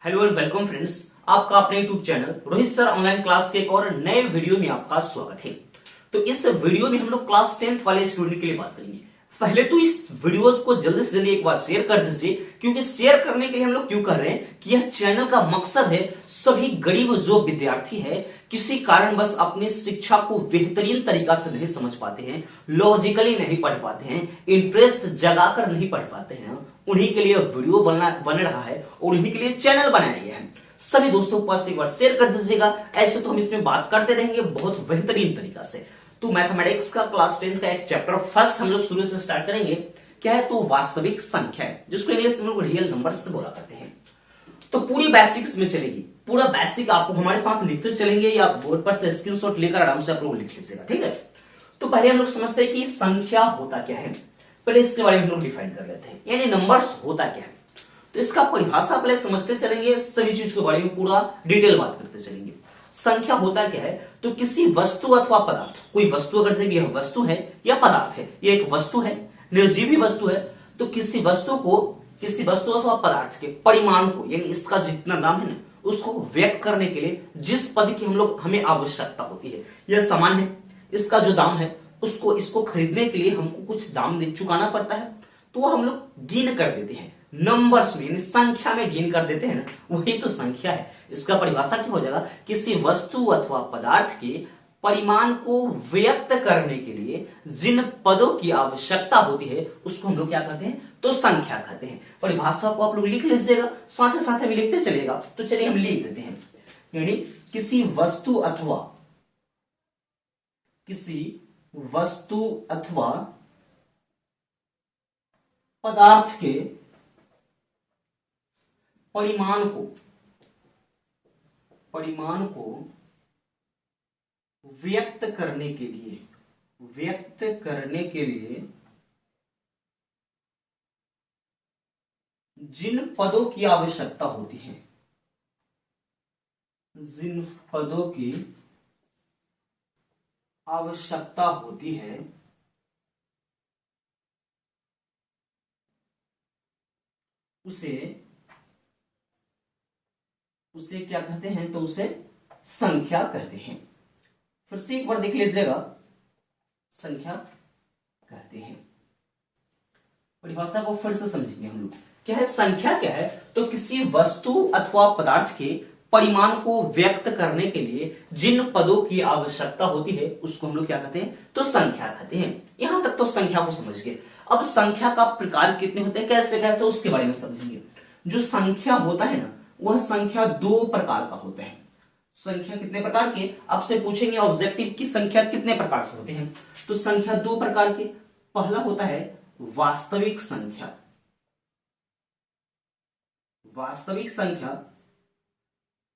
Hello and welcome friends, आपका अपने YouTube channel Rohit sir online class के एक और नए वीडियो में आपका स्वागत है। तो इस वीडियो में हम लोग क्लास 10th वाले स्टूडेंट के लिए बात करेंगे। पहले तो इस वीडियो को जल्दी से जल्दी एक बार शेयर कर दीजिए, क्योंकि शेयर करने के लिए हम लोग क्यों कर रहे हैं कि यह चैनल का मकसद है सभी गरीब जो विद्यार्थी है किसी कारणवश अपनी शिक्षा को बेहतरीन तरीका से नहीं समझ पाते हैं, लॉजिकली नहीं पढ़ पाते हैं, इंटरेस्ट जगाकर नहीं पढ़ पाते हैं, उन्हीं के लिए वीडियो बन रहा है और उन्हीं के लिए चैनल बनाया गया है। सभी दोस्तों के पास एक बार शेयर कर दीजिएगा। ऐसे तो हम इसमें बात करते रहेंगे बहुत बेहतरीन तरीका से। तो मैथमेटिक्स का क्लास 10th का एक चैप्टर फर्स्ट हम लोग शुरू से स्टार्ट करेंगे। क्या है? तो वास्तविक संख्या है, जिसको इंग्लिश में लोग रियल नंबर्स से बोला करते हैं। तो पूरी बेसिक्स में चलेगी, पूरा बेसिक आपको हमारे साथ लिखते चलेंगे या बोर्ड पर से स्क्रीनशॉट लेकर आराम से आप लोग लिख लीजिएगा, ठीक है। तो पहले हम लोग समझते हैं कि संख्या होता क्या है। पहले इसके बारे में हम लोग डिफाइन कर लेते हैं, यानी नंबर्स होता क्या है। तो इसका परिभाषा पहले समझते चलेंगे, सभी चीज के बारे में पूरा डिटेल बात करते चलेंगे। संख्या होता क्या है? तो किसी वस्तु अथवा पदार्थ, कोई वस्तु अगर से यह वस्तु है या पदार्थ है, यह एक वस्तु है, निर्जीवी वस्तु है, तो किसी वस्तु अथवा पदार्थ के परिमाण को, यानी इसका जितना दाम है ना, उसको व्यक्त करने के लिए जिस पद की हमें आवश्यकता होती है, यह सामान है, इसका जो दाम है इसको खरीदने के लिए हमको कुछ दाम चुकाना पड़ता है, तो हम लोग गिन कर देते हैं नंबर्स में, यानी संख्या में गिन कर देते हैं ना, वही तो संख्या है। इसका परिभाषा क्या हो जाएगा? किसी वस्तु अथवा पदार्थ के परिमाण को व्यक्त करने के लिए जिन पदों की आवश्यकता होती है उसको हम लोग क्या कहते हैं? तो संख्या कहते हैं। परिभाषा को आप लोग लिख लीजिएगा, साथ ही साथ भी लिखते चलिएगा। तो चलिए हम लिख देते हैं, यानी किसी वस्तु अथवा पदार्थ के परिमाण को व्यक्त करने के लिए जिन पदों की आवश्यकता होती है, उसे क्या कहते हैं? तो उसे संख्या कहते हैं। फिर से एक बार देख लीजिएगा, संख्या कहते हैं। परिभाषा को फिर से समझेंगे हम लोग। क्या है संख्या? क्या है? तो किसी वस्तु अथवा पदार्थ के परिमाण को व्यक्त करने के लिए जिन पदों की आवश्यकता होती है उसको हम लोग क्या कहते हैं? तो संख्या कहते हैं। यहां तक तो संख्या को समझ गए। अब संख्या का प्रकार कितने होते हैं, कैसे कैसे, उसके बारे में समझेंगे। जो संख्या होता है ना, वह संख्या दो प्रकार का होता है। संख्या कितने प्रकार के? आपसे पूछेंगे ऑब्जेक्टिव की संख्या कितने प्रकार से होते हैं, तो संख्या दो प्रकार के। पहला होता है वास्तविक संख्या,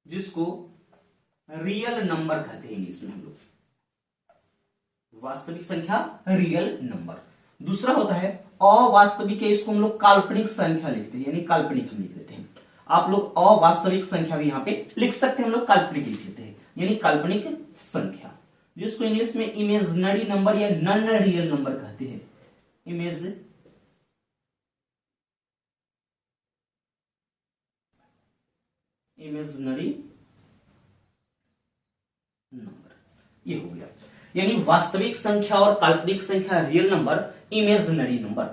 जिसको रियल नंबर कहते हैं इंग्लिश में हम लोग। वास्तविक संख्या, रियल नंबर। दूसरा होता है अवास्तविक, इसको हम लोग काल्पनिक संख्या लिखते हैं, यानी काल्पनिक हम लिख देते हैं। आप लोग अवास्तविक संख्या भी यहां पे लिख सकते हैं, हम लोग काल्पनिक लिख देते हैं, यानी काल्पनिक संख्या, जिसको इंग्लिश में इमेजिनरी नंबर या नॉन रियल नंबर कहते हैं। इमेजिनरी नंबर, ये हो गया। यानी वास्तविक संख्या और काल्पनिक संख्या, रियल नंबर, इमेजिनरी नंबर,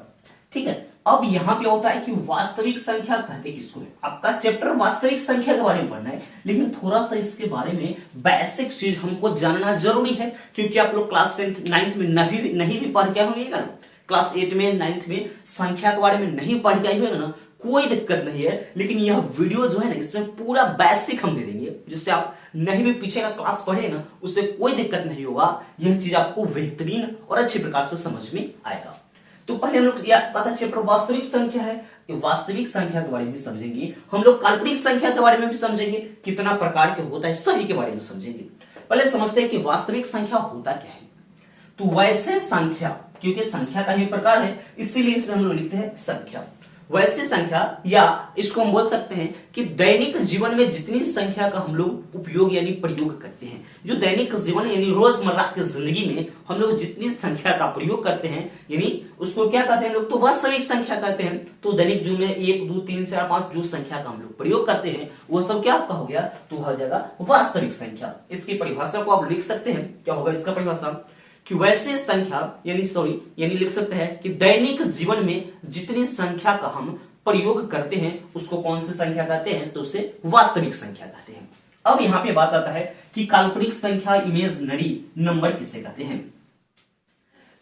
ठीक है। अब यहां पे होता है कि वास्तविक संख्या कहते किसको है। आपका चैप्टर वास्तविक संख्या के बारे में पढ़ना है, लेकिन थोड़ा सा इसके बारे में बेसिक चीज हमको जानना जरूरी है, क्योंकि आप लोग क्लास 9th में नहीं भी पढ़ के होंगे ना, क्लास 8 में 9th में संख्या के बारे में नहीं पढ़ के होगा ना, कोई दिक्कत नहीं है। लेकिन यह वीडियो जो है ना, इसमें पूरा बेसिक हम दे देंगे, जिससे आप नहीं भी पीछे का क्लास पढ़े ना, उससे कोई दिक्कत नहीं होगा। यह चीज आपको बेहतरीन और अच्छे प्रकार से समझ में आएगा। तो पहले हम लोग पता चैप्टर वास्तविक संख्या है, वास्तविक संख्या के बारे में समझेंगे। हम लोग काल्पनिक संख्या के बारे में भी समझेंगे, कितना प्रकार के होता है, सभी के बारे में समझेंगे। पहले समझते हैं कि वास्तविक संख्या होता क्या है। तो वैसे संख्या, क्योंकि संख्या का ही प्रकार है, इसीलिए इसे हम लोग लिखते हैं संख्या। वैसी संख्या, या इसको हम बोल सकते हैं कि दैनिक जीवन में जितनी संख्या का हम लोग उपयोग यानी प्रयोग करते हैं, जो दैनिक जीवन यानी रोजमर्रा की जिंदगी में हम लोग जितनी संख्या का प्रयोग करते हैं, यानी उसको क्या कहते हैं लोग, तो वास्तविक संख्या कहते हैं। तो दैनिक जीवन में 1 2 3 4 5 जो संख्या का हम लोग प्रयोग करते हैं वो सब क्या आपका हो गया, तो हर जगह वास्तविक संख्या। इसकी परिभाषा को आप लिख सकते हैं, क्या होगा इसका परिभाषा, कि वैसे संख्या यानी लिख सकते हैं कि दैनिक जीवन में जितनी संख्या का हम प्रयोग करते हैं उसको कौन सी संख्या कहते हैं, तो उसे वास्तविक संख्या कहते हैं। अब यहां पे बात आता है कि काल्पनिक संख्या इमेजिनरी नंबर किसे कहते हैं।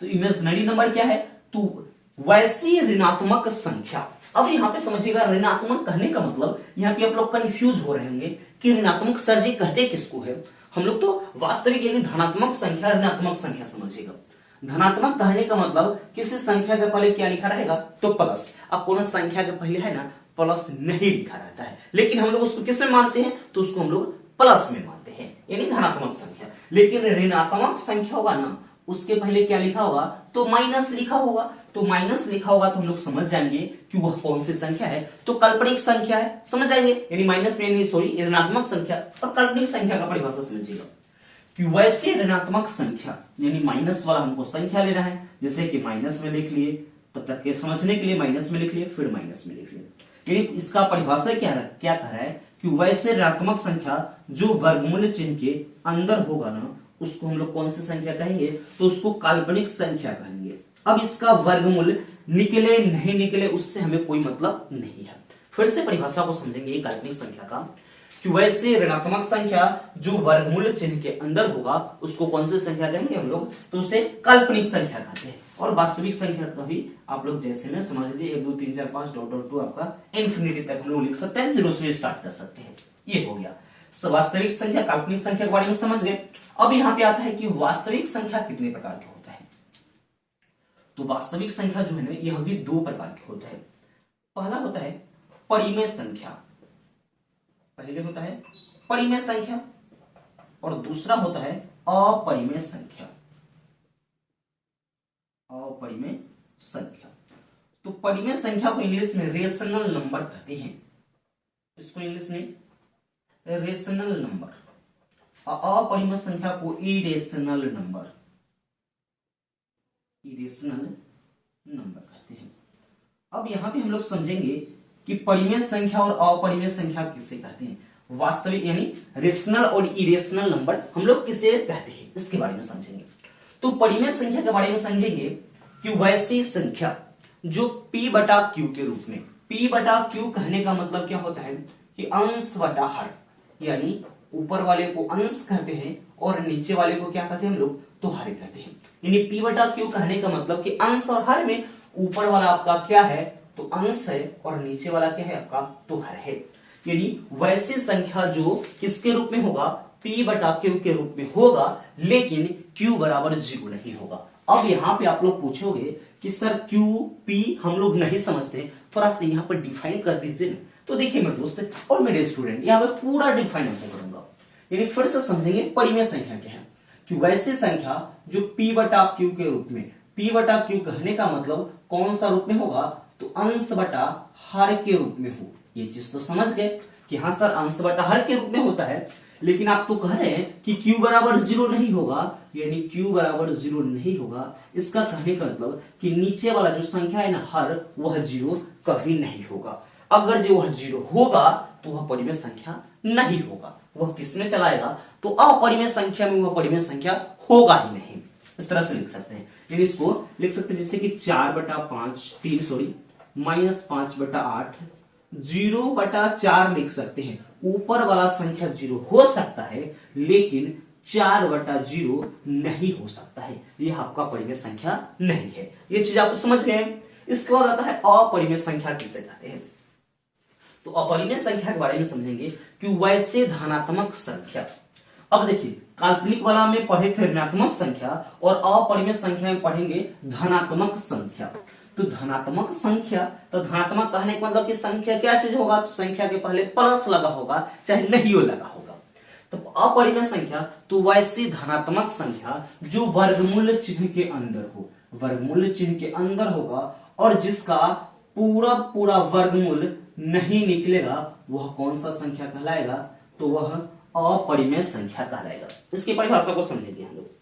तो इमेजिनरी नंबर क्या है, तो वैसी ऋणात्मक संख्या। अब यहां पे समझिएगा, ऋणात्मक कहने का मतलब यहां पे आप लोग कंफ्यूज हो रहे होंगे कि ऋणात्मक सर जी कहते किसको है। हम लोग तो वास्तविक यानी धनात्मक संख्या, ऋणात्मक संख्या समझिएगा। धनात्मक कहने का मतलब किसी संख्या के पहले क्या लिखा रहेगा, तो प्लस। अब कौन संख्या के पहले है ना प्लस नहीं लिखा रहता है, लेकिन हम लोग उसको किस में मानते हैं, तो उसको हम लोग प्लस में मानते हैं, यानी धनात्मक संख्या। लेकिन ऋणात्मक संख्या होगा ना, उसके पहले क्या लिखा होगा, तो माइनस लिखा होगा। तो माइनस लिखा होगा तो हम लोग समझ जाएंगे कि वह कौन सी संख्या है, तो काल्पनिक संख्या है, समझ जाएंगे। यानी माइनस में ऋणात्मक संख्या और काल्पनिक संख्या का परिभाषा समझिएगा कि वैसे ऋणात्मक संख्या यानी माइनस वाला हमको संख्या लेना है, जैसे कि माइनस में लिख लिए, तब तक के समझने के लिए माइनस में लिख लिए, फिर माइनस में लिख लिए। यानी इसका परिभाषा क्या कह रहा है कि वैसे ऋणात्मक संख्या जो वर्गमूल चिन्ह के अंदर होगा ना, उसको हम लोग कौन सी संख्या कहेंगे, तो उसको काल्पनिक संख्या कहेंगे। अब इसका वर्गमूल निकले नहीं निकले उससे हमें कोई मतलब नहीं है। फिर से परिभाषा को समझेंगे काल्पनिक संख्या का, कि वैसे ऋणात्मक संख्या जो वर्गमूल चिन्ह के अंदर होगा उसको कौन सी संख्या कहेंगे हम लोग, तो उसे काल्पनिक संख्या कहते हैं। और वास्तविक संख्या का भी आप लोग जैसे में समझ लीजिए 1 2 3 4 5 डॉट टू आपका इंफिनिटी तक हम लोग लिख सकते हैं, 0 से स्टार्ट कर सकते हैं। ये हो गया वास्तविक संख्या, काल्पनिक संख्या के बारे में समझ गए। अब यहाँ पे आता है कि वास्तविक संख्या कितने प्रकार के होता है। तो वास्तविक संख्या जो है ना, यह भी 2 प्रकार के होता है। पहला होता है परिमेय संख्या, पहले होता है परिमेय संख्या और दूसरा होता है अपरिमेय संख्या। अपरिमेय संख्या, तो परिमेय संख्या को इंग्लिश में रेशनल नंबर कहते हैं, इसको इंग्लिश में रेशनल नंबर, और अपरिमेय संख्या को इरेशनल नंबर, इरेशनल नंबर कहते हैं। अब यहां पे हम लोग समझेंगे कि परिमेय संख्या और अपरिमेय संख्या किसे कहते हैं, वास्तविक यानी रेशनल और इरेशनल नंबर हम लोग किसे कहते हैं, इसके बारे में समझेंगे। तो परिमेय संख्या के बारे में समझेंगे कि वैसी संख्या जो p बटा q के रूप में, p बटा q कहने का मतलब क्या होता है कि अंश बटा हर, यानी ऊपर वाले को अंश कहते हैं और नीचे वाले को क्या कहते हैं हम लोग, तो हर कहते हैं। यानी p बटा q कहने का मतलब कि अंश और हर में ऊपर वाला आपका क्या है, तो अंश है, और नीचे वाला क्या है आपका, तो हर है। यानी वैसी संख्या जो किसके रूप में होगा, p बटा q के रूप में होगा, लेकिन q बराबर 0 नहीं होगा। अब यहाँ पे आप लोग पूछोगे कि सर q p हम लोग नहीं समझते, थोड़ा सा यहाँ पर डिफाइन कर दीजिए ना। तो देखिए मेरे दोस्त और मेरे स्टूडेंट, यहाँ पे पूरा डिफाइन आपको करूंगा। यानी फिर से समझेंगे परिमेय संख्या क्या है, कि वैसी संख्या जो p बटा q के रूप में, p बटा q कहने का मतलब कौन सा रूप में होगा, तो अंश बटा हर के रूप में हो। ये चीज तो समझ गए कि हाँ सर अंश बटा हर के रूप में होता है, लेकिन आप तो कह रहे हैं कि q बराबर 0 नहीं होगा, यानी q बराबर 0 नहीं होगा। इसका कहने का मतलब कि नीचे वाला जो संख्या है ना हर, वह 0 कभी नहीं होगा। अगर जो वह 0 होगा तो वह परिमेय संख्या नहीं होगा, वह किसमें चलाएगा, तो अपरिमेय संख्या में वह परिमेय संख्या होगा ही नहीं। इस तरह से लिख सकते हैं, यानी इसको लिख सकते हैं जैसे कि 4 बटा 5 माइनस 5 बटा 8, 0 बटा 4 लिख सकते हैं। ऊपर वाला संख्या 0 हो सकता है, लेकिन 4 बटा 0 नहीं हो सकता है, यह आपका परिमेय संख्या नहीं है। ये चीज आप समझ गए। इसके बाद आता है अपरिमेय संख्या किसे कहते हैं। तो अपरिमेय संख्या के बारे में समझेंगे कि वैसे धनात्मक संख्या। अब देखिए काल्पनिक वाला में पढ़े थे ऋणात्मक संख्या, और अपरिमेय संख्या में पढ़ेंगे धनात्मक संख्या। तो धनात्मक संख्या, तो धनात्मक कहने का मतलब कि संख्या क्या चीज होगा, तो संख्या के पहले प्लस लगा होगा, चाहे नहीं लगा होगा। तो अपरिमेय संख्या, तो वैसी धनात्मक संख्या जो वर्गमूल चिन्ह के अंदर हो, वर्गमूल चिन्ह के अंदर होगा, और जिसका पूरा पूरा वर्गमूल नहीं निकलेगा वह कौन सा संख्या कहलाएगा? तो वह अपरिमेय संख्या कहलाएगा। इसकी परिभाषा को समझेंगे हम लोग।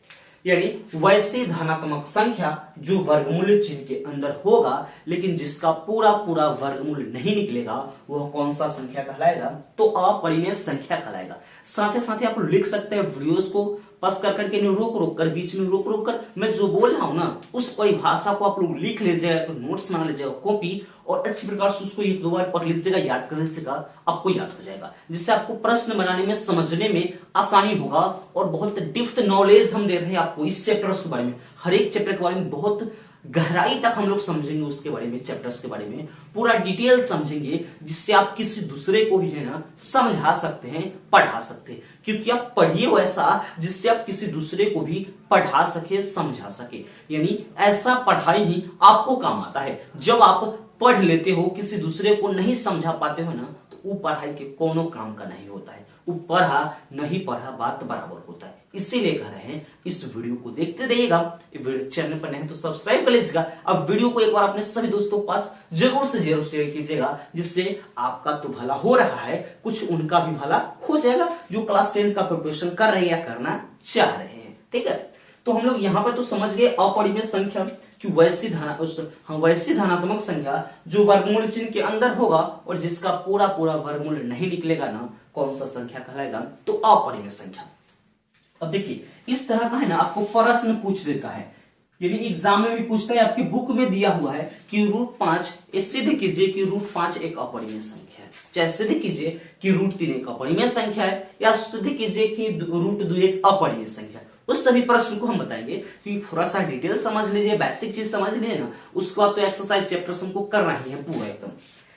यानी वैसी धनात्मक संख्या जो वर्गमूल चिन्ह के अंदर होगा लेकिन जिसका पूरा पूरा वर्गमूल नहीं निकलेगा वह कौन सा संख्या कहलाएगा? तो अपरिमेय संख्या कहलाएगा। साथ ही आप लिख सकते हैं वीडियोस को पस कर करके रोक रोक कर, बीच में रोक रोक कर मैं जो बोल रहा हूं ना उस परिभाषा को आप लोग लिख लीजिएगा, नोट्स बना लीजिएगा कॉपी, और अच्छी प्रकार से उसको एक दो बार पढ़ लीजिएगा, याद कर लीजिएगा, आपको याद हो जाएगा, जिससे आपको प्रश्न बनाने में समझने में आसानी होगा। और बहुत डिप्थ नॉलेज हम दे रहे हैं आपको इस चैप्टर के बारे में, हर एक चैप्टर के बारे में बहुत गहराई तक हम लोग समझेंगे, उसके बारे में चैप्टर्स के बारे में पूरा डिटेल समझेंगे, जिससे आप किसी दूसरे को भी है ना समझा सकते हैं, पढ़ा सकते हैं। क्योंकि आप पढ़िए वैसा जिससे आप किसी दूसरे को भी पढ़ा सके, समझा सके। यानी ऐसा पढ़ाई ही आपको काम आता है। जब आप पढ़ लेते हो, किसी दूसरे को नहीं समझा पाते हो ना, तो वो पढ़ाई के कोनो काम का नहीं होता है। वो पढ़ा नहीं पढ़ा बात बराबर होता है। इसीलिए कह रहे हैं इस वीडियो को देखते रहिएगा। चैनल पर नहीं तो सब्सक्राइब कर लीजिएगा। अब वीडियो को एक बार अपने सभी दोस्तों के पास जरूर से जरूर शेयर कीजिएगा, जिससे आपका तो भला हो रहा है, कुछ उनका भी भला हो जाएगा जो क्लास 10 का प्रिपरेशन कर रहे हैं या करना चाह रहे हैं। ठीक है, तो हम लोग यहाँ पर तो समझ गए अपरिमेय संख्या कि वैसी धनात्मक संख्या जो वर्गमूल चिन्ह के अंदर होगा और जिसका पूरा पूरा वर्गमूल नहीं निकलेगा ना, कौन सा संख्या कहलाएगा? तो अपरिमेय संख्या। अब देखिए इस तरह का है ना आपको प्रश्न पूछ देता है, यानी एग्जाम में भी पूछता है, आपकी बुक में दिया हुआ है कि √5 सिद्ध कीजिए कि √5 एक अपरिमेय संख्या है, चाहे सिद्ध कीजिए कि √3 एक अपरिमेय संख्या है, या सिद्ध कीजिए कि √2 एक अपरिमेय संख्या है। उस सभी प्रश्न को हम बताएंगे कि थोड़ा सा डिटेल समझ लीजिए, बेसिक चीज समझ लीजिए ना, उसके बाद तो एक्सरसाइज चैप्टर हमको करना ही है पूरा एकदम।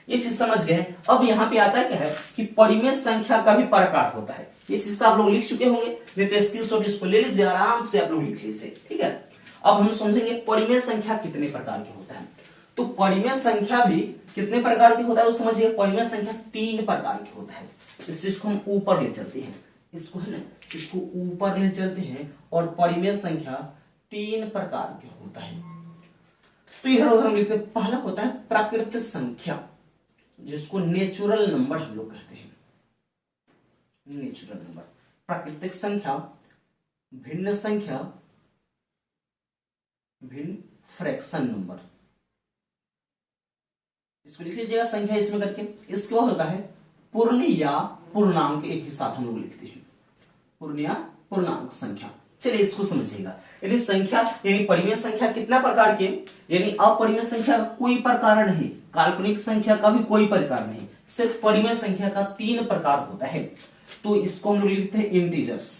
ये चीज समझ गए। अब यहाँ पे आता है क्या है कि परिमेय संख्या का भी प्रकार होता है। ये चीज तो आप लोग लिख चुके होंगे, नहीं तो स्क्रीनशॉट इसको ले लीजिए, आराम से आप लोग लिख लीजिए। ठीक है, अब हम समझेंगे परिमेय संख्या कितने प्रकार की होता है। तो परिमेय संख्या भी कितने प्रकार की होता है वो समझिए। परिमेय संख्या 3 प्रकार की होता है। इस चीज को हम ऊपर ले चलते हैं, इसको है ना, इसको ऊपर ले चलते हैं, और परिमेय संख्या 3 प्रकार की होता है। तो इधर उधर हम लिखते हैं। पहला होता है प्राकृतिक संख्या, जिसको नेचुरल नंबर हम लोग कहते हैं। नेचुरल नंबर, प्राकृतिक संख्या, भिन्न संख्या, भिन्न फ्रैक्शन नंबर, इसको लिख लीजिएगा संख्या इसमें करके। इसके बाद होता है पूर्ण या पूर्णांक, एक ही साथ हम लोग लिखते हैं, पूर्ण या पूर्णांक संख्या। चलिए इसको समझिएगा। यानी संख्या यानी परिमेय संख्या कितना प्रकार के, यानी अपरिमेय संख्या का कोई प्रकार नहीं, काल्पनिक संख्या का भी कोई प्रकार नहीं, सिर्फ परिमेय संख्या का 3 प्रकार होता है। तो इसको हम लोग लिखते हैं इंटीजर्स।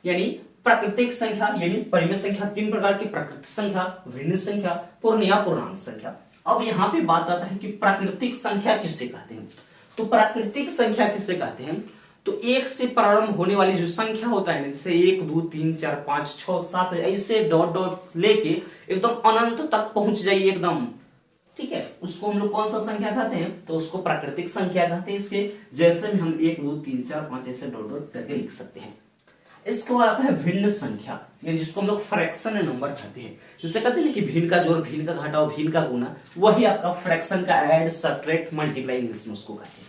यानी प्राकृतिक संख्या, यानी परिमेय संख्या 3 प्रकार की, प्राकृतिक संख्या, भिन्न संख्या, पूर्ण या पूर्णांक संख्या। अब यहाँ पे बात आता है कि प्राकृतिक संख्या किसे कहते हैं। तो प्राकृतिक संख्या किसे कहते हैं? तो 1 से प्रारंभ होने वाली जो संख्या होता है ना, जैसे 1 2 3 4 5 6 7 ऐसे डॉट डॉट लेके एकदम अनंत तक पहुंच जाइए एकदम। ठीक है, उसको हम लोग कौन सा संख्या कहते हैं? तो उसको प्राकृतिक संख्या कहते हैं। इसके जैसे में हम 1 2 3 4 5 ऐसे डॉट डॉट करके लिख सकते हैं। इसके बाद आता है भिन्न संख्या, यानी जिसको हम लोग फ्रैक्शन नंबर कहते हैं। जिसे कहते हैं कि भिन्न का जोड़, भिन्न का घटाव, भिन्न का गुना, वही आपका फ्रैक्शन का ऐड, सब्ट्रैक्ट, मल्टीप्लाई इंग्लिश में उसको कहते हैं।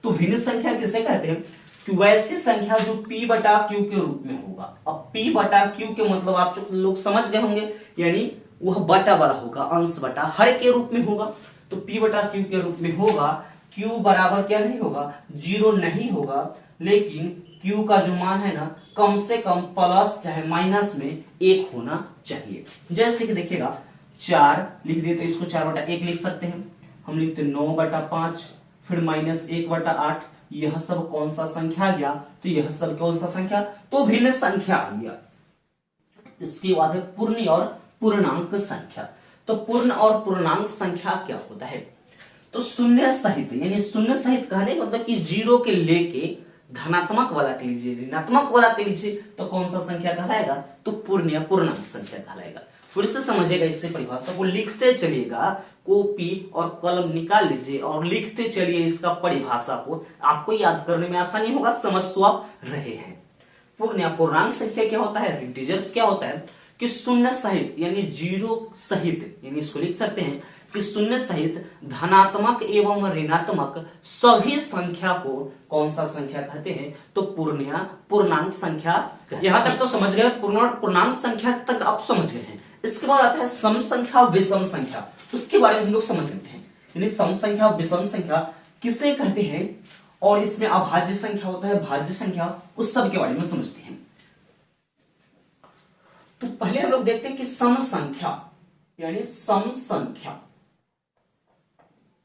तो भिन्न संख्या किसे कहते हैं? कि वैसी संख्या जो p/q के रूप में होगा। अब p/q के मतलब आप लोग समझ गए होंगे, यानी वह बटा वाला होगा, अंश बटा हर के रूप में होगा। तो p/q के रूप में होगा। q बराबर क्या नहीं होगा? 0 नहीं होगा, लेकिन q का जो मान है ना, कम से कम प्लस चाहे माइनस में 1 होना चाहिए। जैसे कि देखिएगा 4 लिख दिए तो इसको 4/1 लिख सकते हैं। हम लिखते 9/5, फिर -1/8। यह सब कौन सा संख्या आ गया? तो यह सब कौन सा संख्या? तो भिन्न संख्या आ गया। इसके बाद है पूर्ण और पूर्णांक संख्या। तो पूर्ण और पूर्णांक संख्या क्या होता है? तो शून्य सहित, यानी शून्य सहित कहने मतलब कि 0 के लेके धनात्मक वाला के लीजिए, ऋणात्मक वाला के लीजिए, तो कौन सा संख्या कहलाएगा? तो पूर्ण या पूर्णांक संख्या कहलाएगा। फिर से समझिएगा, इससे परिभाषा को लिखते चलिएगा, कॉपी और कलम निकाल लीजिए और लिखते चलिए इसका परिभाषा को, आपको याद करने में आसानी होगा, समझ तो आप रहे हैं। पूर्णांक संख्या क्या होता है, इंटीजर्स क्या होता है कि शून्य सहित यानी जीरो सहित, यानी इसको लिख सकते हैं कि शून्य सहित धनात्मक एवं ऋणात्मक सभी संख्या को कौन सा संख्या कहते हैं, तो पूर्णांक संख्या। यहां तक तो समझ गए, पूर्णांक संख्या तक आप समझ गए हैं। इसके बाद आता है सम संख्या विषम संख्या, उसके बारे में हम लोग समझ लेते हैं। यानी सम संख्या विषम संख्या किसे कहते हैं और इसमें अभाज्य संख्या होता है, भाज्य संख्या, उस सब के बारे में समझते हैं। तो पहले हम लोग देखते हैं कि सम संख्या यानी सम संख्या,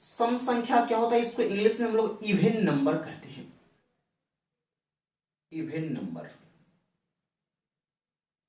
सम संख्या क्या होता है, इसको इंग्लिश में हम लोग इवन नंबर कहते हैं, इवन नंबर।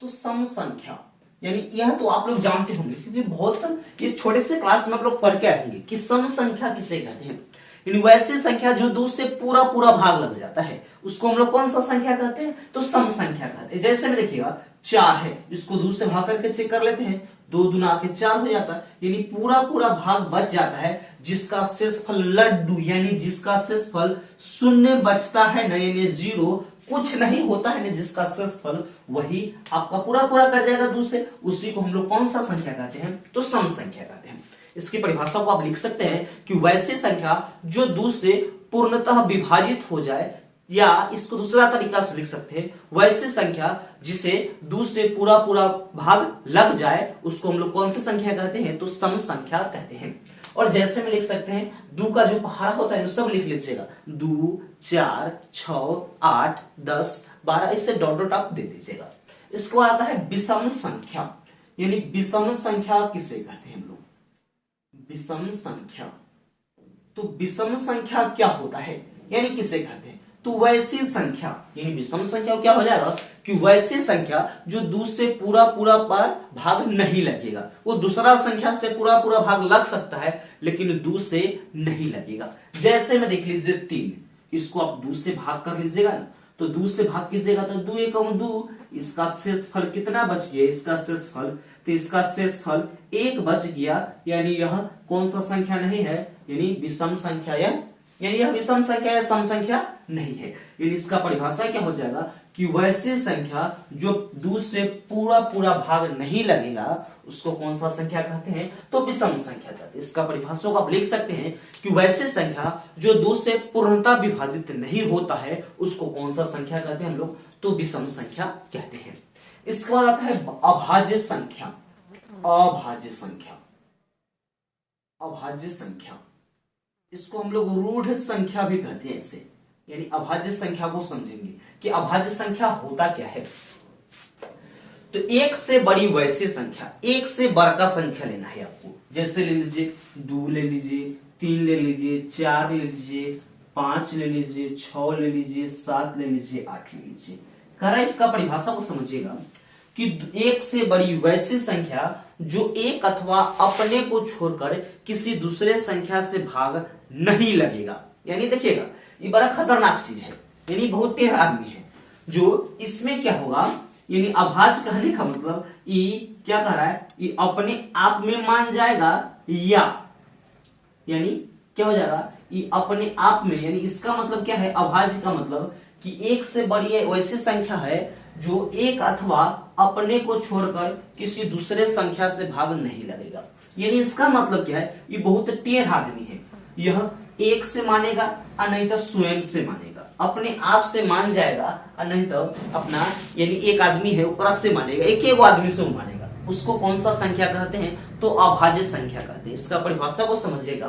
तो सम संख्या यानी यह तो आप लोग जानते होंगे क्योंकि बहुत ये छोटे से क्लास में आप लोग पढ़ के आएंगे कि सम संख्या किसे कहते हैं। वैसी संख्या जो 2 से पूरा पूरा भाग लग जाता है उसको हम लोग कौन सा संख्या कहते हैं, तो सम संख्या कहते हैं। जैसे में देखिएगा 4 है, इसको 2 से भाग करके चेक कर लेते हैं, 2 दूना आके 4 हो जाता है, यानी पूरा पूरा भाग बच जाता है जिसका शेषफल लड्डू यानी जिसका शेषफल शून्य बचता है ना, यानी 0 कुछ नहीं होता है ना, जिसका शेषफल वही आपका पूरा पूरा कट जाएगा 2 से, उसी को हम लोग कौन सा संख्या कहते हैं, तो सम संख्या कहते हैं। इसकी परिभाषा को आप लिख सकते हैं कि वैसी संख्या जो 2 से पूर्णतः विभाजित हो जाए, या इसको दूसरा तरीका से लिख सकते हैं वैसी संख्या जिसे 2 से पूरा पूरा भाग लग जाए उसको हम लोग कौन सी संख्या कहते हैं, तो सम संख्या कहते हैं। और जैसे में लिख सकते हैं 2 का जो पहाड़ा होता है सब लिख लीजिएगा, 2 4 6 8 10 12, इससे डॉट डॉट आप दे दीजिएगा। इसको आता है विषम संख्या, यानी विषम संख्या किसे कहते हैं हम लोग, विषम संख्या। तो विषम संख्या क्या होता है यानी किसे कहते हैं, तो वैसी संख्या, यानी विषम संख्या क्या हो जाएगा कि वैसी संख्या जो 2 से पूरा पूरा पर भाग नहीं लगेगा, वो दूसरा संख्या से पूरा पूरा भाग लग सकता है लेकिन 2 से नहीं लगेगा। जैसे में देख लीजिए 3, इसको आप 2 से भाग कर लीजिएगा ना, तो 2 से भाग कीजिएगा तो 2 एकम 2, इसका शेषफल कितना बच गया, इसका शेषफल, तो इसका शेषफल 1 बच गया, यानी यह कौन सा संख्या नहीं है, यानी विषम संख्या, यानी यह विषम संख्या या सम संख्या नहीं है। यानी इसका परिभाषा क्या हो जाएगा कि वैसी संख्या जो 2 से पूरा पूरा भाग नहीं लगेगा उसको कौन सा संख्या कहते हैं, तो विषम संख्या कहते हैं। इसका परिभाषा को आप लिख सकते हैं कि वैसी संख्या जो 2 से पूर्णतः विभाजित नहीं होता है उसको कौन सा संख्या कहते हैं हम लोग, तो विषम संख्या कहते हैं। इसके बाद आता है अभाज्य संख्या, अभाज्य संख्या, अभाज्य संख्या, इसको हम लोग रूढ़ संख्या भी कहते हैं ऐसे, यानी अभाज्य संख्या को समझेंगे कि अभाज्य संख्या होता क्या है। तो 1 से बड़ी वैसी संख्या, 1 से बड़ा संख्या लेना है आपको, जैसे ले लीजिए 2 ले लीजिए, 3 ले लीजिए, 4 ले लीजिए, 5 ले लीजिए, 6 ले लीजिए, 7 ले लीजिए, 8 ले लीजिए। खरा इसका परिभाषा को समझिएगा कि 1 से बड़ी वैसी संख्या जो 1 अथवा अपने को छोड़कर किसी दूसरे संख्या से भाग नहीं लगेगा। यानी देखिएगा ये बड़ा खतरनाक चीज है, यानी बहुत टेढ़ा आदमी है जो इसमें क्या होगा, यानी अभाज्य कहने का मतलब ये क्या कह रहा है, ये अपने आप में मान जाएगा, या यानी क्या हो जाएगा, ये अपने आप में, यानी इसका मतलब क्या है, अभाज्य का मतलब कि 1 से बड़ी वैसी संख्या है जो 1 अथवा अपने को छोड़कर किसी दूसरे संख्या से भाग नहीं लगेगा। यानी इसका मतलब क्या है, ये बहुत टेढ़ा आदमी है, यह 1 से मानेगा और नहीं तो स्वयं से मानेगा, अपने आप से मान जाएगा और नहीं तो अपना, यानी एक आदमी है ऊपर से मानेगा, एक आदमी से वो मानेगा, उसको कौन सा संख्या कहते हैं, तो अभाज्य संख्या कहते हैं। इसका परिभाषा को समझिएगा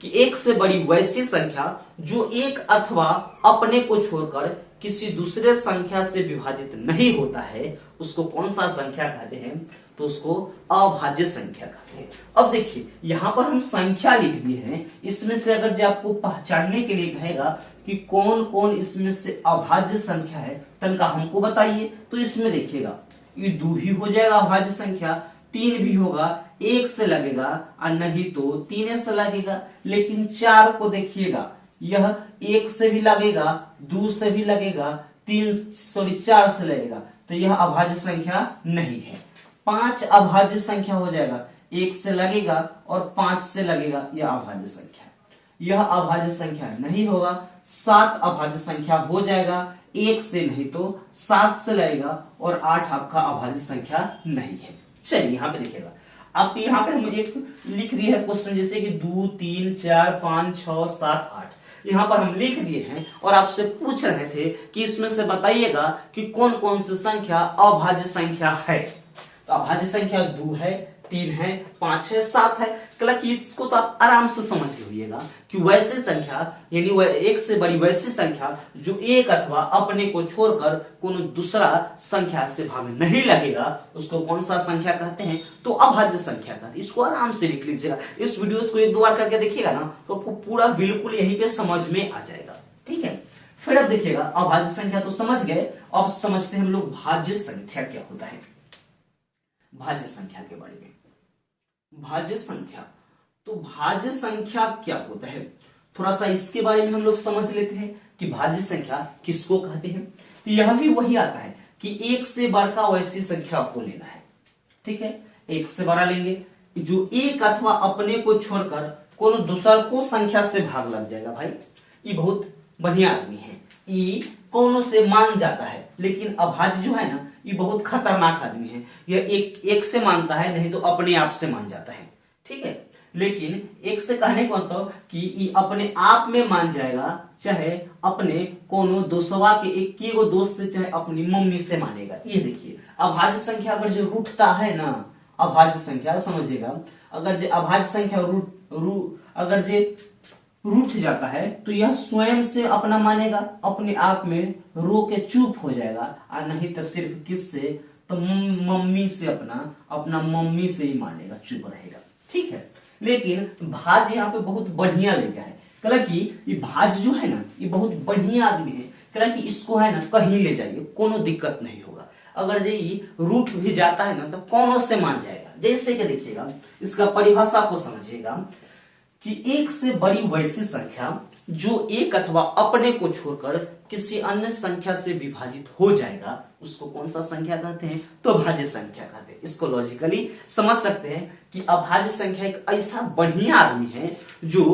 कि 1 से बड़ी वैसी संख्या जो 1 अथवा अपने को छोड़कर किसी दूसरे संख्या से विभाजित नहीं होता है उसको कौन सा संख्या कहते हैं, तो उसको अभाज्य संख्या कहते हैं। अब देखिए यहां पर हम संख्या लिख दिए हैं, इसमें से अगर जो आपको पहचानने के लिए कहेगा कि कौन कौन इसमें से अभाज्य संख्या है तनका हमको बताइए, तो इसमें देखिएगा ये 2 भी हो जाएगा अभाज्य संख्या, 3 भी होगा, 1 से लगेगा और नहीं तो 3 से लगेगा, लेकिन 4 को देखिएगा यह 1 से भी लगेगा, 2 से भी लगेगा, 4 से लगेगा, तो यह अभाज्य संख्या नहीं है। 5 अभाज्य संख्या हो जाएगा, 1 से लगेगा और 5 से लगेगा, यह अभाज्य संख्या है। यह अभाज्य संख्या नहीं होगा। 7 अभाज्य संख्या हो जाएगा, 1 से नहीं तो 7 से लगेगा, और 8 आपका अभाज्य संख्या नहीं है। चलिए यहाँ पे देखिएगा, आप यहाँ पे हम एक लिख दिए है क्वेश्चन, जैसे कि 2 3 4 5 6 7 8 यहाँ पर हम लिख दिए हैं, और आपसे पूछ रहे थे कि इसमें से बताइएगा कि कौन कौन सी संख्या अभाज्य संख्या है। तो अभाज्य संख्या 2 है, 3 है, 5 है, 7 है। कल कि इसको तो आप आराम से समझ लीजिएगा कि वैसी संख्या यानी वह एक से बड़ी वैसी संख्या जो एक अथवा अपने को छोड़कर कोनो दूसरा संख्या से भाग नहीं लगेगा, उसको कौन सा संख्या कहते हैं, तो अभाज्य संख्या कहते हैं। इसको आराम से लिख लीजिएगा। इस वीडियो को 1-2 बार करके देखिएगा ना, तो आपको पूरा बिल्कुल यहीं पे समझ में आ जाएगा। ठीक है, फिर अब देखिएगा, अभाज्य संख्या तो समझ गए, अब समझते हैं हम लोग भाज्य संख्या क्या होता है। भाज्य संख्या के बारे में, भाज्य संख्या, तो भाज्य संख्या क्या होता है, थोड़ा सा इसके बारे में हम लोग समझ लेते हैं कि भाज्य संख्या किसको कहते हैं। तो यह भी वही आता है कि एक से बड़ा वैसी संख्या आपको लेना है। ठीक है, एक से बड़ा लेंगे जो एक अथवा अपने को छोड़कर कोनो दूसर को संख्या से भाग लग जाएगा। भाई ये बहुत बढ़िया आदमी है, ये कोनो से मान जाता है, लेकिन अभाज्य जो है ना, ये बहुत खतरनाक आदमी है। यह एक से मानता है, नहीं तो अपने आप से मान जाता है। ठीक है, लेकिन एक से कहने को मतलब कि ये अपने आप में मान जाएगा, चाहे अपने कोनो दोस्तवा के एक गो दोस्त से, चाहे अपनी मम्मी से मानेगा। ये देखिए, अभाज्य संख्या अगर जो रूठता है ना, अभाज्य संख्या समझिएगा, अगर जो अभाज्य संख्या अगर जो रूठ जाता है तो यह स्वयं से अपना मानेगा, अपने आप में रो के चुप हो जाएगा, और नहीं तो सिर्फ किससे, तो मम्मी से, अपना मम्मी से ही मानेगा, चुप रहेगा। ठीक है, लेकिन भाज्य यहाँ पे बहुत बढ़िया लेगा है, कला कि ये भाज्य जो है ना, ये बहुत बढ़िया आदमी है, कला कि इसको है ना कहीं ले जाइए, कोनो दिक्कत नहीं होगा। अगर ये रूठ भी जाता है ना, तो कोनो से मान जाएगा। जैसे कि देखिएगा, इसका परिभाषा को समझिएगा कि एक से बड़ी वैसी संख्या जो एक अथवा अपने को छोड़कर किसी अन्य संख्या से विभाजित हो जाएगा, उसको कौन सा संख्या कहते हैं, तो भाज्य संख्या कहते हैं। इसको लॉजिकली समझ सकते हैं कि अभाज्य संख्या एक ऐसा बढ़िया आदमी है जो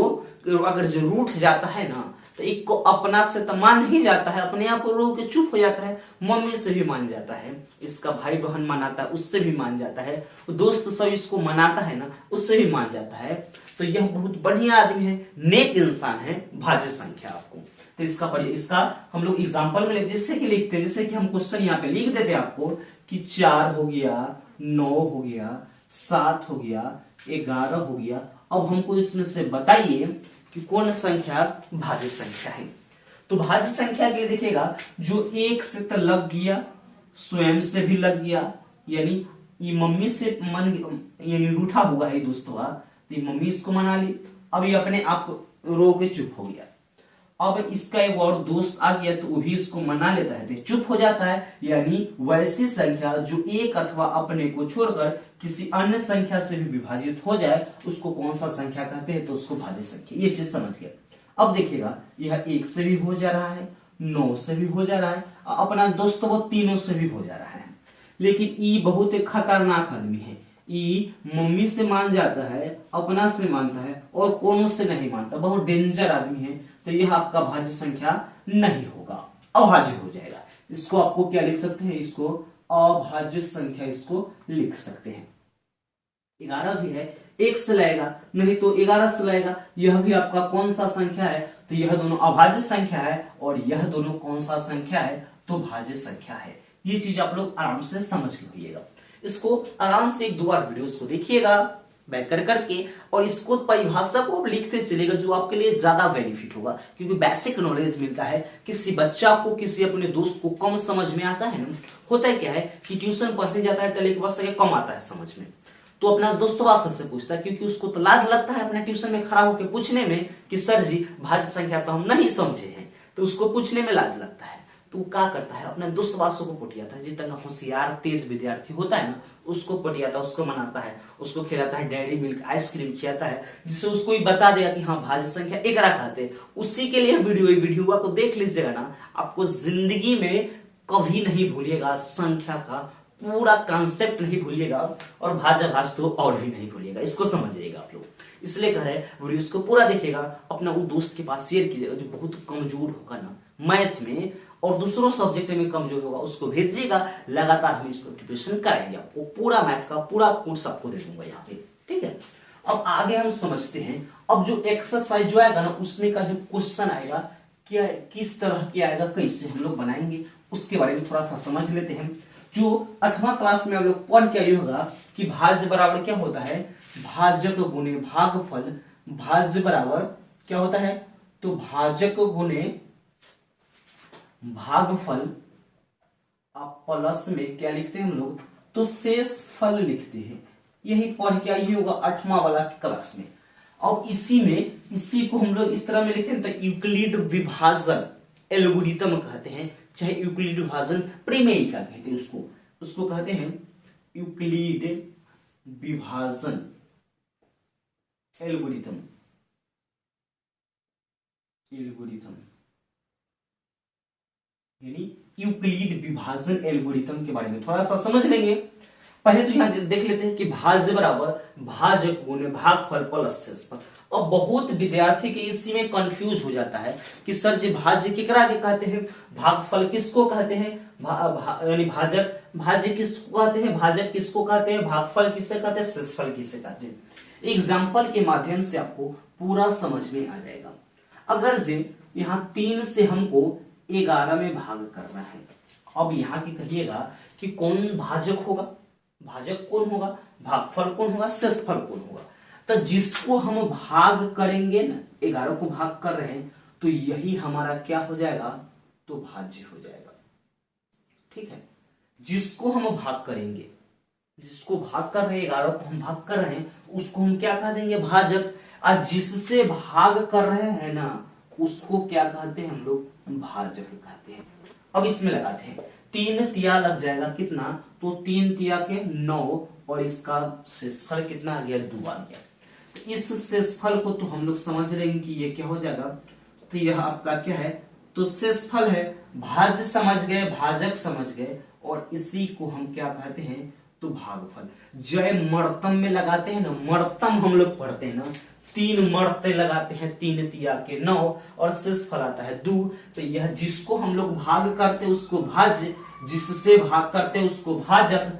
अगर जो रूठ जाता है ना, तो एक को अपना से तो मान ही जाता है, अपने आप रो के चुप हो जाता है, मम्मी से भी मान जाता है, इसका भाई बहन मनाता है उससे भी मान जाता है, दोस्त सब इसको मनाता है ना, उससे भी मान जाता है। तो यह बहुत बढ़िया आदमी है, नेक इंसान है, भाज्य संख्या आपको। तो इसका हम लोग एग्जांपल में जैसे कि लिखते हैं, जैसे कि हम क्वेश्चन यहाँ पे लिख देते हैं आपको कि 4 हो गया, 9 हो गया, 7 हो गया, 11 हो गया। अब हमको इसमें से बताइए कि कौन संख्या भाज्य संख्या है। तो भाज्य संख्या के लिए देखिएगा, जो एक से तो लग गया, स्वयं से भी लग गया, यानी ये मम्मी से यानी रूठा हुआ है दोस्तों, तो मम्मी इसको मना ली, अब ये अपने आप रो के चुप हो गया। अब इसका एक और दोस्त आ गया, तो वो भी इसको मना लेता है, तो चुप हो जाता है। यानी वैसी संख्या जो एक अथवा अपने को छोड़कर किसी अन्य संख्या से भी विभाजित हो जाए, उसको कौन सा संख्या कहते हैं, तो उसको भाज्य संख्या। ये चीज समझ गए। अब देखिएगा, यह 1 से भी हो जा रहा है, 9 से भी हो जा रहा है, अपना दोस्त वो तीनों से भी हो जा रहा है। लेकिन ये बहुत एक खतरनाक आदमी है, ये मम्मी से मान जाता है, अपना से मानता है, और कोनो से नहीं मानता, बहुत डेंजर आदमी है। तो यह आपका भाज्य संख्या नहीं होगा, अभाज्य हो जाएगा। इसको आपको क्या लिख सकते हैं, इसको अभाज्य संख्या इसको लिख सकते हैं। 11 भी है, 1 से लगेगा, नहीं तो 11 से लगेगा, यह भी आपका कौन सा संख्या है, तो यह दोनों अभाज्य संख्या है, और यह दोनों कौन सा संख्या है, तो भाज्य संख्या है। ये चीज आप लोग आराम से समझ लीजिएगा। इसको आराम से 1-2 बार वीडियोस को देखिएगा बैक कर करके, और इसको परिभाषा को आप लिखते चलेगा, जो आपके लिए ज्यादा बेनिफिट होगा, क्योंकि बेसिक नॉलेज मिलता है। किसी बच्चा को, किसी अपने दोस्त को कम समझ में आता है ना, होता है क्या है कि ट्यूशन पढ़ने जाता है, तो एक बार से कम आता है समझ में, तो अपना दोस्तवा से पूछता है, क्योंकि उसको तो लाज लगता है अपने ट्यूशन में खड़ा होकर पूछने में कि सर जी भाज्य संख्या तो हम नहीं समझे हैं, तो उसको पूछने में लाज लगता है। तो क्या करता है, अपने दोस्तवासों को पटियाता है, जितना होशियार तेज विद्यार्थी होता है ना, उसको पटियाता है, उसको मनाता है, उसको खिलाता है, डेयरी मिल्क आइसक्रीम खिलाता है, जिससे उसको ही बता देगा कि हाँ भाज्य संख्या 11 कहते हैं। उसी के लिए वीडियो को देख लीजिएगा ना, आपको जिंदगी में कभी नहीं भूलिएगा, संख्या का पूरा कॉन्सेप्ट नहीं भूलिएगा, और भाज्य तो और भी नहीं भूलिएगा। इसको समझिएगा आप लोग। इसलिए कह रहे हैं वीडियोस को पूरा देखिएगा, अपना वो दोस्त के पास शेयर कीजिएगा जो बहुत कमजोर होगा ना मैथ में और दूसरों सब्जेक्ट में कमजोर होगा, उसको भेजिएगा। लगातार हम इसको प्रिपरेशन कराएंगे, आपको पूरा मैथ का पूरा कोर्स आपको दे दूंगा यहाँ पे, ठीक है। अब आगे हम समझते हैं, अब जो एक्सरसाइज जो आएगा ना उसमें का जो क्वेश्चन आएगा क्या किस तरह के आएगा, कैसे हम लोग बनाएंगे उसके बारे में थोड़ा सा समझ लेते हैं। जो 8वां क्लास में हम लोग पढ़ के आए होगा कि भाज्य बराबर क्या होता है, भाजक गुने भागफल। भाज्य बराबर क्या होता है, तो भाजक गुने भागफल, आप प्लस में क्या लिखते हैं हम लोग, तो शेष फल लिखते हैं। यही पढ़ के आइए होगा 8वां वाला क्लास में। और इसी को हम लोग इस तरह में लिखते हैं, तो यूक्लिड विभाजन एल्गोरिथम कहते हैं, चाहे यूक्लिड विभाजन प्रमेय का कहते हैं, उसको कहते हैं यूक्लिड विभाजन एल्गोरिथम। यानी यूक्लिड विभाजन एल्गोरिथम के बारे में थोड़ा सा समझ लेंगे। पहले तो यहां देख लेते हैं कि भाज्य बराबर भाजक गुने भागफल प्लस शेषफल। अब बहुत विद्यार्थी के इसी में कंफ्यूज हो जाता है कि सर जी भाज्य केकरा के कहते हैं, भागफल किसको कहते हैं, यानी भाज्य किसको कहते हैं, भाजक किसको कहते हैं, भागफल किसे कहते हैं, शेषफल किसे कहते हैं। एग्जाम्पल के माध्यम से आपको पूरा समझ में आ जाएगा। अगर जी यहाँ 3 से हमको 11 में भाग करना है, अब यहाँ की कहिएगा कि कौन भाजक होगा, भाजक कौन होगा, भागफल कौन होगा, शेषफल कौन होगा। तो जिसको हम भाग करेंगे ना, 11 को भाग कर रहे हैं तो यही हमारा क्या हो जाएगा, तो भाज्य हो जाएगा, ठीक है। जिसको हम भाग करेंगे, जिसको भाग कर रहे हैं 11 को हम भाग कर रहे हैं उसको हम क्या कह देंगे, भाजक। और जिससे भाग कर रहे हैं ना उसको क्या कहते हैं हम लोग, भाजक कहते हैं। अब इसमें लगाते हैं 3 तिया लग जाएगा कितना, तो 3 तिया के 9 और इसका शेषफल कितना आ गया, 2 आ गया। तो इस शेषफल को तो हम लोग समझ लेंगे कि ये क्या हो जाएगा, तो यह आपका क्या है, तो शेषफल है। भाज्य समझ गए, भाजक समझ गए, और इसी को हम क्या कहते हैं, तो भागफल। जय मर्तम में लगाते हैं ना, मर्तम हम लोग पढ़ते हैं ना, 3 मर्ते लगाते हैं, 3 तिया के 9 और शेषफल आता है 2। तो यह जिसको हम लोग भाग करते उसको भाज्य, जिससे भाग करते उसको भाजक।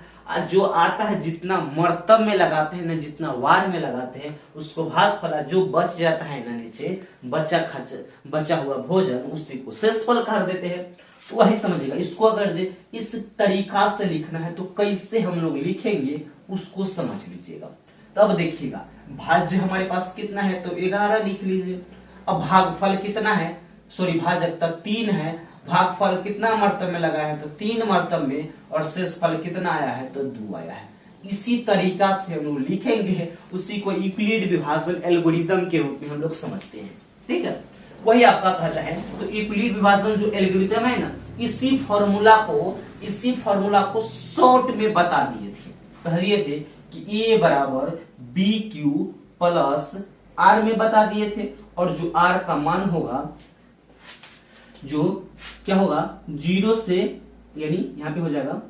जो आता है जितना मर्तम में लगाते हैं ना, जितना वार में लगाते हैं उसको भागफल। जो बच जाता है ना नीचे बचा हुआ भोजन उसी को शेषफल कर देते हैं। तो वही समझिएगा। इसको अगर इस तरीका से लिखना है तो कैसे हम लोग लिखेंगे उसको समझ लीजिएगा। तब देखिएगा भाज्य हमारे पास कितना है, तो 11 लिख लीजिए। अब भागफल कितना है, सॉरी भाजक तक 3 है, भागफल कितना मर्तब में लगा है, तो 3 मर्तब में, और शेषफल कितना आया है, तो 2 आया है। इसी तरीका से हम लोग लिखेंगे, उसी को यूक्लिड विभाजन एल्गोरिथम के रूप में हम लोग समझते हैं, ठीक है। वही आपका कहता है, तो यूक्लिड विभाजन जो एल्गोरिथम है ना, इसी फॉर्मूला को शॉर्ट में बता दिए थे, कह दिए थे कि ए बराबर बी क्यू प्लस आर में बता दिए थे। और जो आर का मान होगा, जो क्या होगा, 0 से, यानी यहां पे हो जाएगा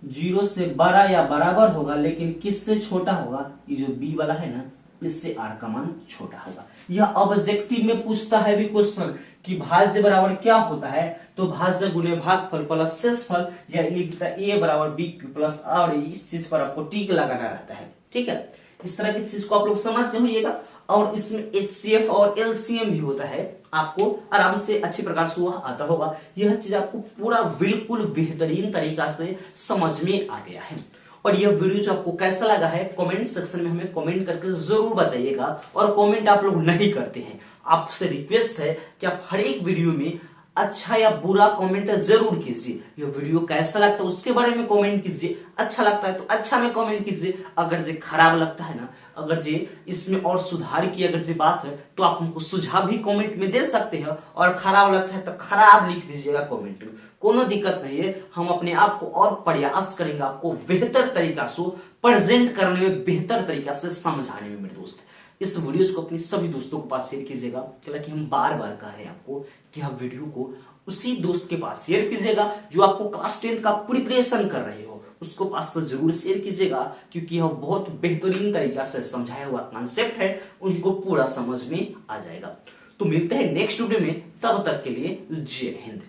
0 से बड़ा या बराबर होगा, लेकिन किससे छोटा होगा, ये जो बी वाला है ना, इससे आर का मान छोटा होगा। यह ऑब्जेक्टिव में पूछता है भी क्वेश्चन कि भाज्य बराबर क्या होता है, तो भाज्य गुने भागफल प्लस शेषफल, या ए बराबर बी क्यू प्लस आर। इस चीज पर आपको टिक लगाना रहता है, ठीक है। इस तरह की चीज को आप लोग समझ के होइएगा। और इसमें HCF और LCM भी होता है, आपको आराम से अच्छी प्रकार से वह आता होगा। यह चीज आपको पूरा बिल्कुल बेहतरीन तरीका से समझ में आ गया है। और यह वीडियो जो आपको कैसा लगा है कमेंट सेक्शन में हमें कमेंट करके जरूर बताइएगा। और कमेंट आप लोग नहीं करते हैं, आपसे रिक्वेस्ट है कि आप हर एक वीडियो में अच्छा या बुरा कमेंट जरूर कीजिए। यह वीडियो कैसा लगता है उसके बारे में कमेंट कीजिए, अच्छा लगता है तो अच्छा में कमेंट कीजिए, अगर जो खराब लगता है ना, अगर जो इसमें और सुधार की अगर जो बात है तो आप हमको सुझाव भी कमेंट में दे सकते हैं। और खराब लगता है तो खराब लिख दीजिएगा कमेंट में, कोनो दिक्कत नहीं है। हम अपने आप को और प्रयास करेंगे आपको बेहतर तरीका से प्रेजेंट करने में, बेहतर तरीका से समझाने में मेरे दोस्त। इस वीडियोस को अपने सभी दोस्तों के पास शेयर कीजिएगा। हालांकि हम बार बार कह रहे हैं आपको कि आप वीडियो को उसी दोस्त के पास शेयर कीजिएगा जो आपको क्लास 10 का प्रिपरेशन कर रहे हो, उसको पास तो जरूर शेयर कीजिएगा, क्योंकि यह बहुत बेहतरीन तरीका से समझाया हुआ कॉन्सेप्ट है, उनको पूरा समझ में आ जाएगा। तो मिलते हैं नेक्स्ट वीडियो में, तब तक के लिए जय हिंद।